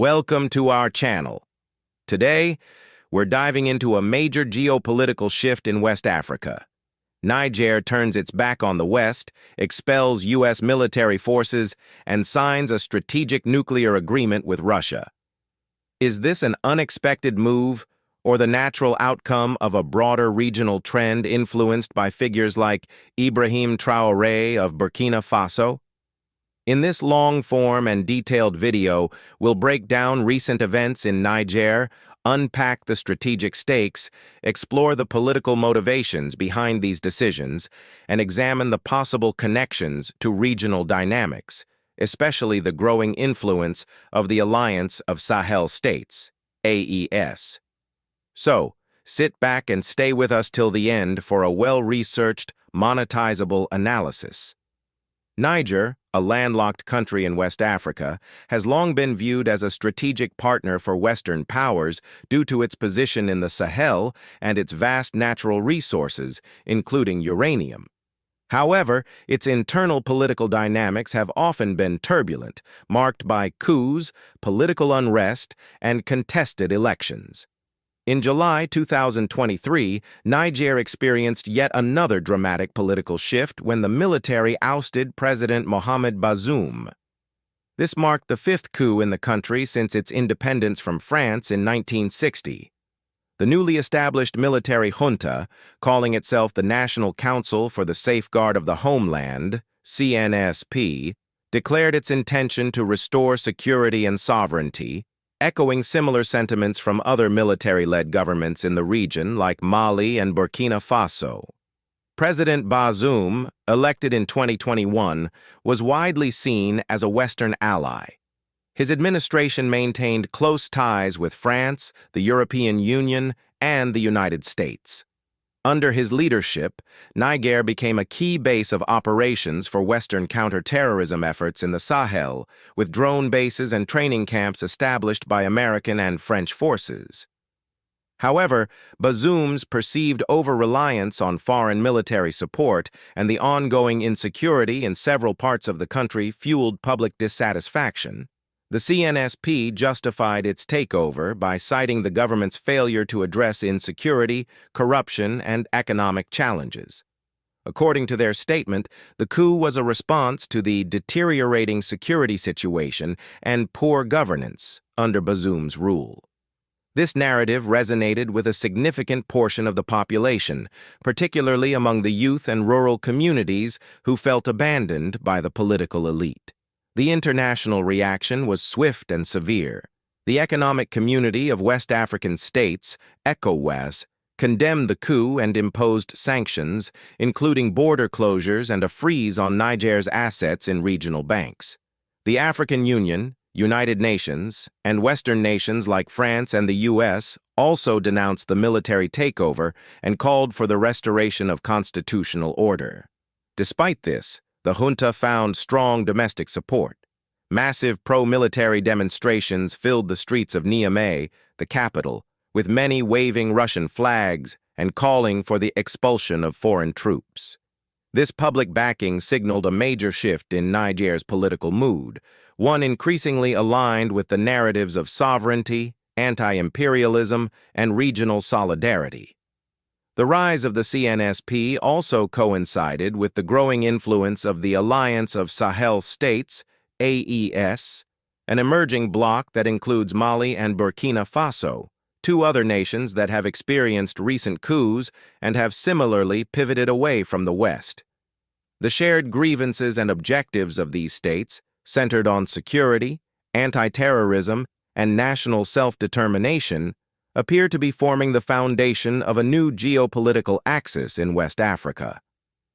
Welcome to our channel. Today, we're diving into a major geopolitical shift in West Africa. Niger turns its back on the West, expels U.S. military forces, and signs a strategic nuclear agreement with Russia. Is this an unexpected move, or the natural outcome of a broader regional trend influenced by figures like Ibrahim Traoré of Burkina Faso? In this long-form and detailed video, we'll break down recent events in Niger, unpack the strategic stakes, explore the political motivations behind these decisions, and examine the possible connections to regional dynamics, especially the growing influence of the Alliance of Sahel States, AES. So, sit back and stay with us till the end for a well-researched, monetizable analysis. Niger, a landlocked country in West Africa, has long been viewed as a strategic partner for Western powers due to its position in the Sahel and its vast natural resources, including uranium. However, its internal political dynamics have often been turbulent, marked by coups, political unrest, and contested elections. In July 2023, Niger experienced yet another dramatic political shift when the military ousted President Mohamed Bazoum. This marked the fifth coup in the country since its independence from France in 1960. The newly established military junta, calling itself the National Council for the Safeguard of the Homeland, CNSP, declared its intention to restore security and sovereignty, echoing similar sentiments from other military-led governments in the region like Mali and Burkina Faso. President Bazoum, elected in 2021, was widely seen as a Western ally. His administration maintained close ties with France, the European Union, and the United States. Under his leadership, Niger became a key base of operations for Western counterterrorism efforts in the Sahel, with drone bases and training camps established by American and French forces. However, Bazoum's perceived over-reliance on foreign military support and the ongoing insecurity in several parts of the country fueled public dissatisfaction. The CNSP justified its takeover by citing the government's failure to address insecurity, corruption, and economic challenges. According to their statement, the coup was a response to the deteriorating security situation and poor governance under Bazoum's rule. This narrative resonated with a significant portion of the population, particularly among the youth and rural communities who felt abandoned by the political elite. The international reaction was swift and severe. The Economic Community of West African States, ECOWAS, condemned the coup and imposed sanctions, including border closures and a freeze on Niger's assets in regional banks. The African Union, United Nations, and Western nations like France and the U.S. also denounced the military takeover and called for the restoration of constitutional order. Despite this, the junta found strong domestic support. Massive pro-military demonstrations filled the streets of Niamey, the capital, with many waving Russian flags and calling for the expulsion of foreign troops. This public backing signaled a major shift in Niger's political mood, one increasingly aligned with the narratives of sovereignty, anti-imperialism, and regional solidarity. The rise of the CNSP also coincided with the growing influence of the Alliance of Sahel States, AES, an emerging bloc that includes Mali and Burkina Faso, two other nations that have experienced recent coups and have similarly pivoted away from the West. The shared grievances and objectives of these states, centered on security, anti-terrorism, and national self-determination, appear to be forming the foundation of a new geopolitical axis in West Africa.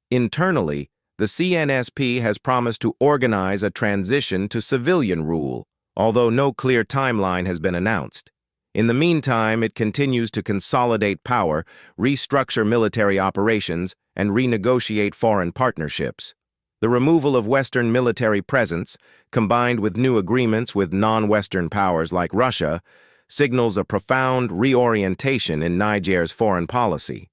Internally, the CNSP has promised to organize a transition to civilian rule, although no clear timeline has been announced. In the meantime, it continues to consolidate power, restructure military operations, and renegotiate foreign partnerships. The removal of Western military presence, combined with new agreements with non-Western powers like Russia, signals a profound reorientation in Niger's foreign policy.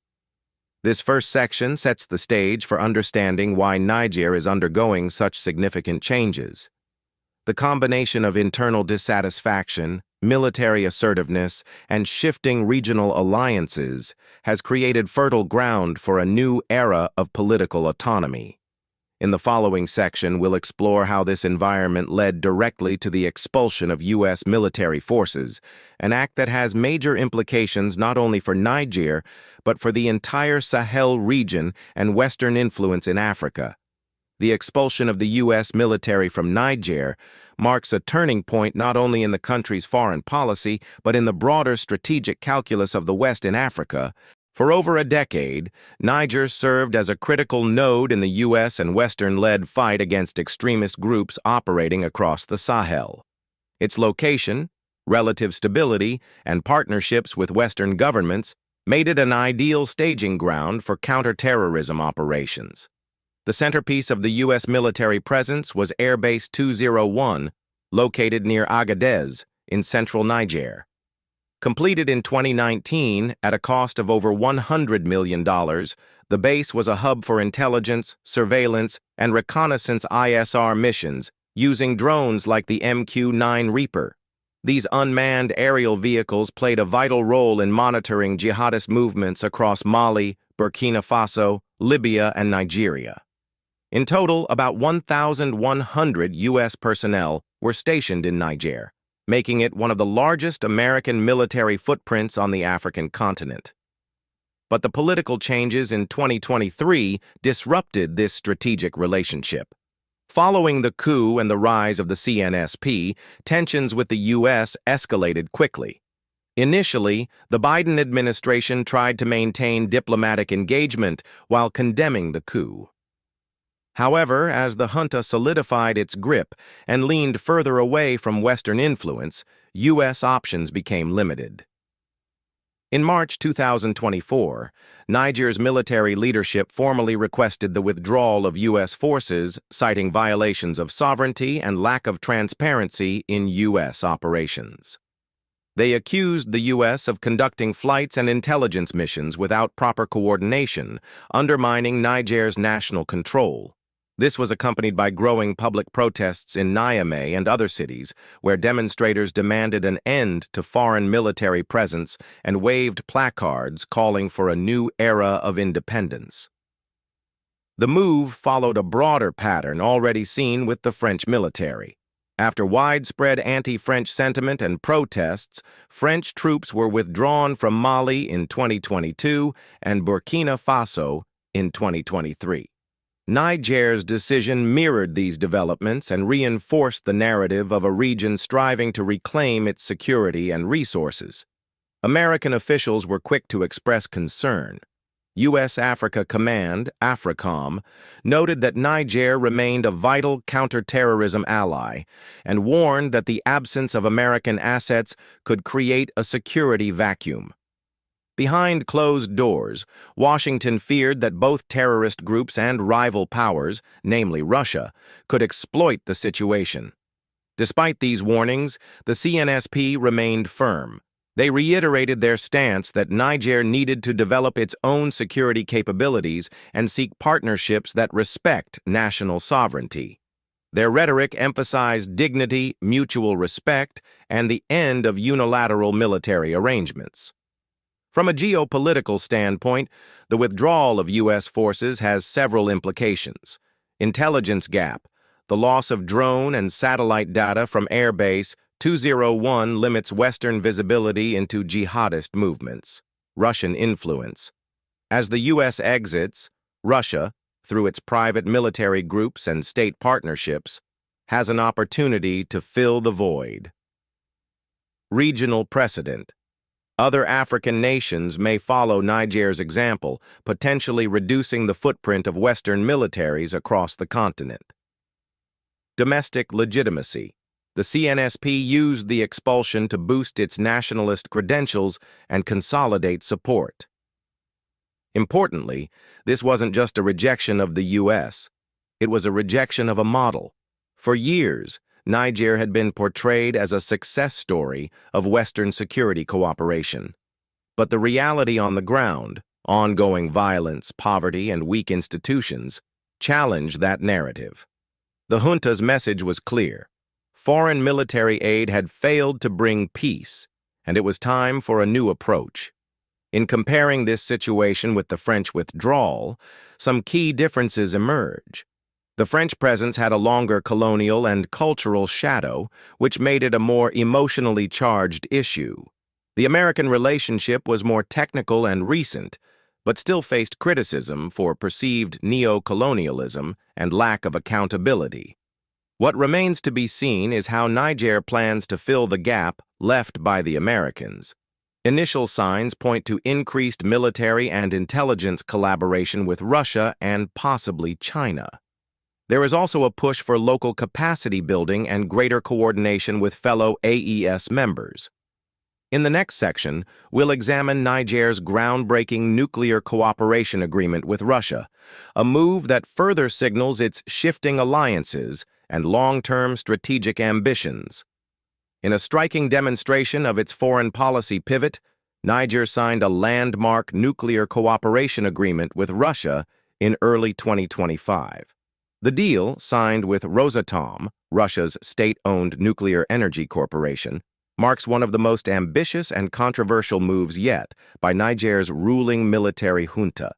This first section sets the stage for understanding why Niger is undergoing such significant changes. The combination of internal dissatisfaction, military assertiveness, and shifting regional alliances has created fertile ground for a new era of political autonomy. In the following section, we'll explore how this environment led directly to the expulsion of U.S. military forces, an act that has major implications not only for Niger, but for the entire Sahel region and Western influence in Africa. The expulsion of the U.S. military from Niger marks a turning point not only in the country's foreign policy, but in the broader strategic calculus of the West in Africa. For over a decade, Niger served as a critical node in the U.S. and Western-led fight against extremist groups operating across the Sahel. Its location, relative stability, and partnerships with Western governments made it an ideal staging ground for counterterrorism operations. The centerpiece of the U.S. military presence was Air Base 201, located near Agadez in central Niger. Completed in 2019 at a cost of over $100 million, the base was a hub for intelligence, surveillance, and reconnaissance ISR missions using drones like the MQ-9 Reaper. These unmanned aerial vehicles played a vital role in monitoring jihadist movements across Mali, Burkina Faso, Libya, and Nigeria. In total, about 1,100 U.S. personnel were stationed in Niger, making it one of the largest American military footprints on the African continent. But the political changes in 2023 disrupted this strategic relationship. Following the coup and the rise of the CNSP, tensions with the U.S. escalated quickly. Initially, the Biden administration tried to maintain diplomatic engagement while condemning the coup. However, as the junta solidified its grip and leaned further away from Western influence, U.S. options became limited. In March 2024, Niger's military leadership formally requested the withdrawal of U.S. forces, citing violations of sovereignty and lack of transparency in U.S. operations. They accused the U.S. of conducting flights and intelligence missions without proper coordination, undermining Niger's national control. This was accompanied by growing public protests in Niamey and other cities, where demonstrators demanded an end to foreign military presence and waved placards calling for a new era of independence. The move followed a broader pattern already seen with the French military. After widespread anti-French sentiment and protests, French troops were withdrawn from Mali in 2022 and Burkina Faso in 2023. Niger's decision mirrored these developments and reinforced the narrative of a region striving to reclaim its security and resources. American officials were quick to express concern. U.S. Africa Command, AFRICOM, noted that Niger remained a vital counterterrorism ally and warned that the absence of American assets could create a security vacuum. Behind closed doors, Washington feared that both terrorist groups and rival powers, namely Russia, could exploit the situation. Despite these warnings, the CNSP remained firm. They reiterated their stance that Niger needed to develop its own security capabilities and seek partnerships that respect national sovereignty. Their rhetoric emphasized dignity, mutual respect, and the end of unilateral military arrangements. From a geopolitical standpoint, the withdrawal of U.S. forces has several implications. Intelligence gap. The loss of drone and satellite data from Air Base 201 limits Western visibility into jihadist movements. Russian influence. As the U.S. exits, Russia, through its private military groups and state partnerships, has an opportunity to fill the void. Regional precedent. Other African nations may follow Niger's example, potentially reducing the footprint of Western militaries across the continent. Domestic legitimacy. The CNSP used the expulsion to boost its nationalist credentials and consolidate support. Importantly, this wasn't just a rejection of the U.S. It was a rejection of a model. For years, Niger had been portrayed as a success story of Western security cooperation. But the reality on the ground, ongoing violence, poverty, and weak institutions, challenged that narrative. The junta's message was clear: Foreign military aid had failed to bring peace, and it was time for a new approach. In comparing this situation with the French withdrawal, some key differences emerge. The French presence had a longer colonial and cultural shadow, which made it a more emotionally charged issue. The American relationship was more technical and recent, but still faced criticism for perceived neo-colonialism and lack of accountability. What remains to be seen is how Niger plans to fill the gap left by the Americans. Initial signs point to increased military and intelligence collaboration with Russia and possibly China. There is also a push for local capacity building and greater coordination with fellow AES members. In the next section, we'll examine Niger's groundbreaking nuclear cooperation agreement with Russia, a move that further signals its shifting alliances and long-term strategic ambitions. In a striking demonstration of its foreign policy pivot, Niger signed a landmark nuclear cooperation agreement with Russia in early 2025. The deal, signed with Rosatom, Russia's state-owned nuclear energy corporation, marks one of the most ambitious and controversial moves yet by Niger's ruling military junta.